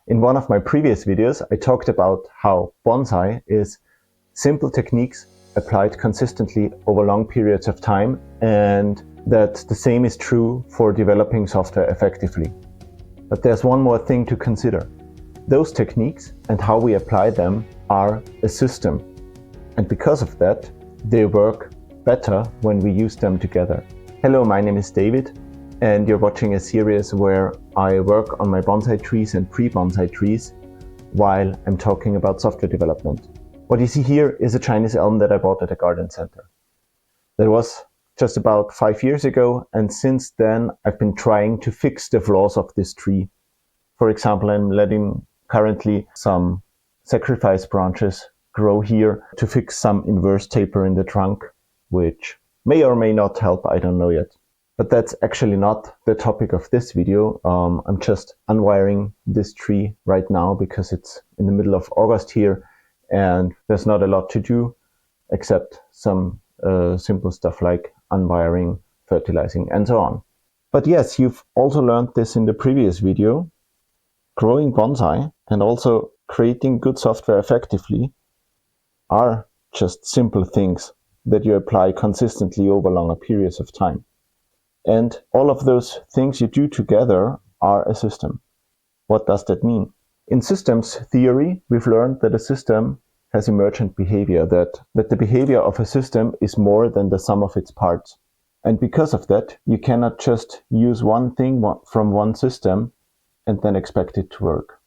In one of my previous videos, I talked about how Bonsai is simple techniques applied consistently over long periods of time, and that the same is true for developing software effectively. But there's one more thing to consider. Those techniques and how we apply them are a system. And because of that, they work better when we use them together. Hello, my name is David, and you're watching a series where I work on my bonsai trees and pre-bonsai trees while I'm talking about software development. What you see here is a Chinese elm that I bought at a garden center. That was just about 5 years ago, and since then I've been trying to fix the flaws of this tree. For example, I'm letting currently some sacrifice branches grow here to fix some inverse taper in the trunk, which may or may not help, I don't know yet. But that's actually not the topic of this video. I'm just unwiring this tree right now because it's in the middle of August here and there's not a lot to do except some simple stuff like unwiring, fertilizing, and so on. But yes, you've also learned this in the previous video. Growing bonsai and also creating good software effectively are just simple things that you apply consistently over longer periods of time. And all of those things you do together are a system. What does that mean? In systems theory, we've learned that a system has emergent behavior, that the behavior of a system is more than the sum of its parts. And because of that, you cannot just use one thing from one system and then expect it to work.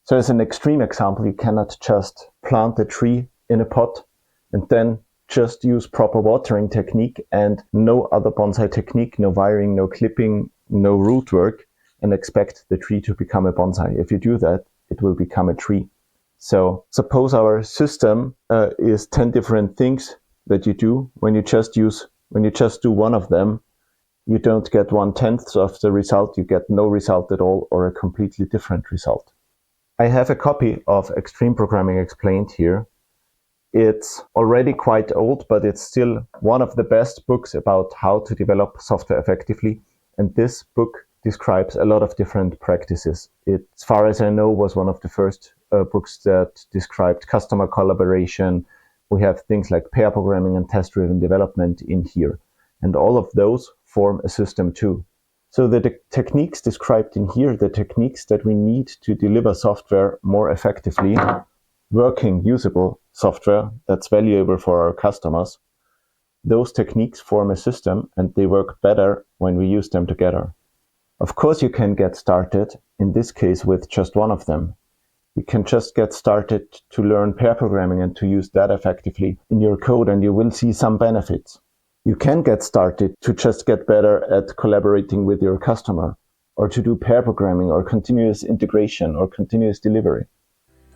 So as an extreme example, you cannot just plant a tree in a pot and then just use proper watering technique and no other bonsai technique, no wiring, no clipping, no root work, and expect the tree to become a bonsai. If you do that, it will become a tree. So suppose our system is 10 different things that you do. When you just do one of them, you don't get 1/10 of the result, you get no result at all or a completely different result. I have a copy of Extreme Programming Explained here. It's already quite old, but it's still one of the best books about how to develop software effectively. And this book describes a lot of different practices. It, as far as I know, was one of the first books that described customer collaboration. We have things like pair programming and test-driven development in here. And all of those form a system too. So the techniques described in here, the techniques that we need to deliver software more effectively, working, usable software that's valuable for our customers, those techniques form a system and they work better when we use them together. Of course, you can get started, in this case, with just one of them. You can just get started to learn pair programming and to use that effectively in your code, and you will see some benefits. You can get started to just get better at collaborating with your customer, or to do pair programming or continuous integration or continuous delivery.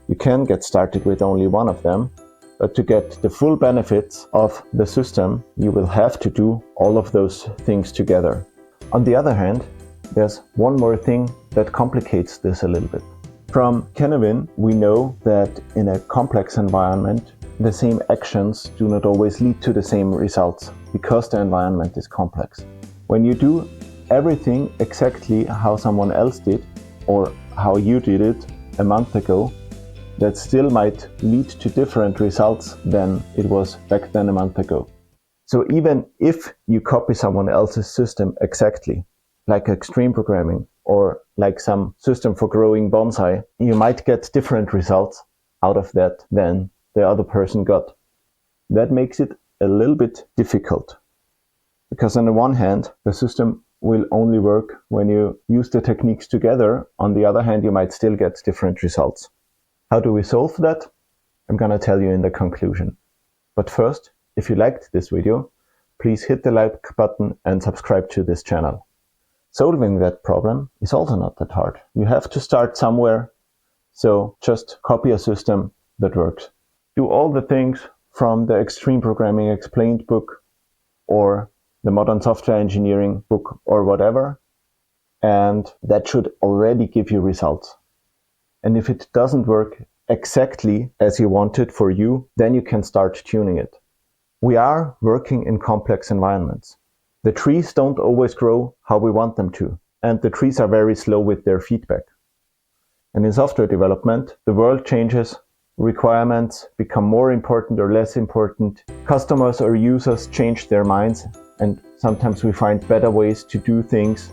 You can get started with only one of them, but to get the full benefits of the system, you will have to do all of those things together. On the other hand, there's one more thing that complicates this a little bit. From Kenevin, we know that in a complex environment, the same actions do not always lead to the same results because the environment is complex. When you do everything exactly how someone else did or how you did it a month ago, that still might lead to different results than it was back then a month ago. So even if you copy someone else's system exactly, like extreme programming or like some system for growing bonsai, you might get different results out of that than the other person got. That makes it a little bit difficult because on the one hand, the system will only work when you use the techniques together. On the other hand, you might still get different results. How do we solve that? I'm gonna tell you in the conclusion. But first, if you liked this video, please hit the like button and subscribe to this channel. Solving that problem is also not that hard. You have to start somewhere, so just copy a system that works. Do all the things from the Extreme Programming Explained book or the Modern Software Engineering book or whatever, and that should already give you results. And if it doesn't work exactly as you want it for you, then you can start tuning it. We are working in complex environments. The trees don't always grow how we want them to, and the trees are very slow with their feedback. And in software development, the world changes, requirements become more important or less important, customers or users change their minds, and sometimes we find better ways to do things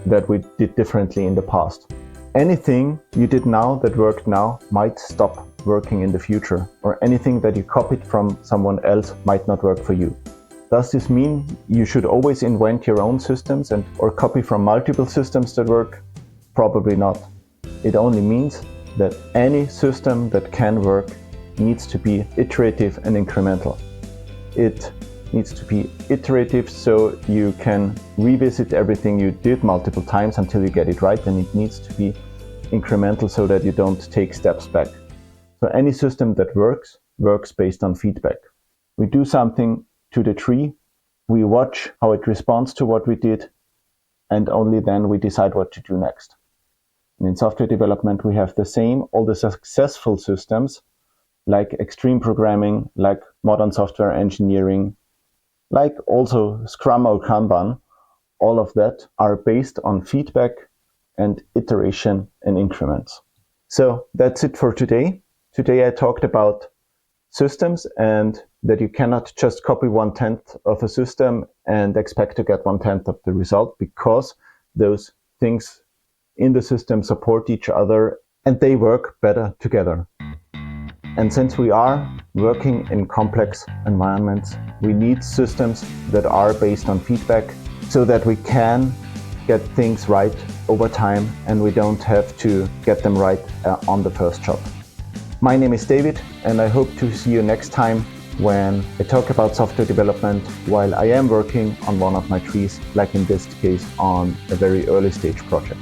that we did differently in the past. Anything you did now that worked now might stop working in the future, or anything that you copied from someone else might not work for you. Does this mean you should always invent your own systems or copy from multiple systems that work? Probably not. It only means that any system that can work needs to be iterative and incremental. It needs to be iterative so you can revisit everything you did multiple times until you get it right, and it needs to be incremental so that you don't take steps back. So any system that works based on feedback. We do something to the tree, we watch how it responds to what we did, and only then we decide what to do next. And in software development, we have the same. All the successful systems, like extreme programming, like modern software engineering, like also Scrum or Kanban, all of that are based on feedback and iteration and increments. So that's it for today. Today I talked about systems and that you cannot just copy 1/10 of a system and expect to get 1/10 of the result, because those things in the system support each other and they work better together. And since we are working in complex environments, we need systems that are based on feedback so that we can get things right over time and we don't have to get them right on the first shot. My name is David, and I hope to see you next time when I talk about software development while I am working on one of my trees, like in this case on a very early stage project.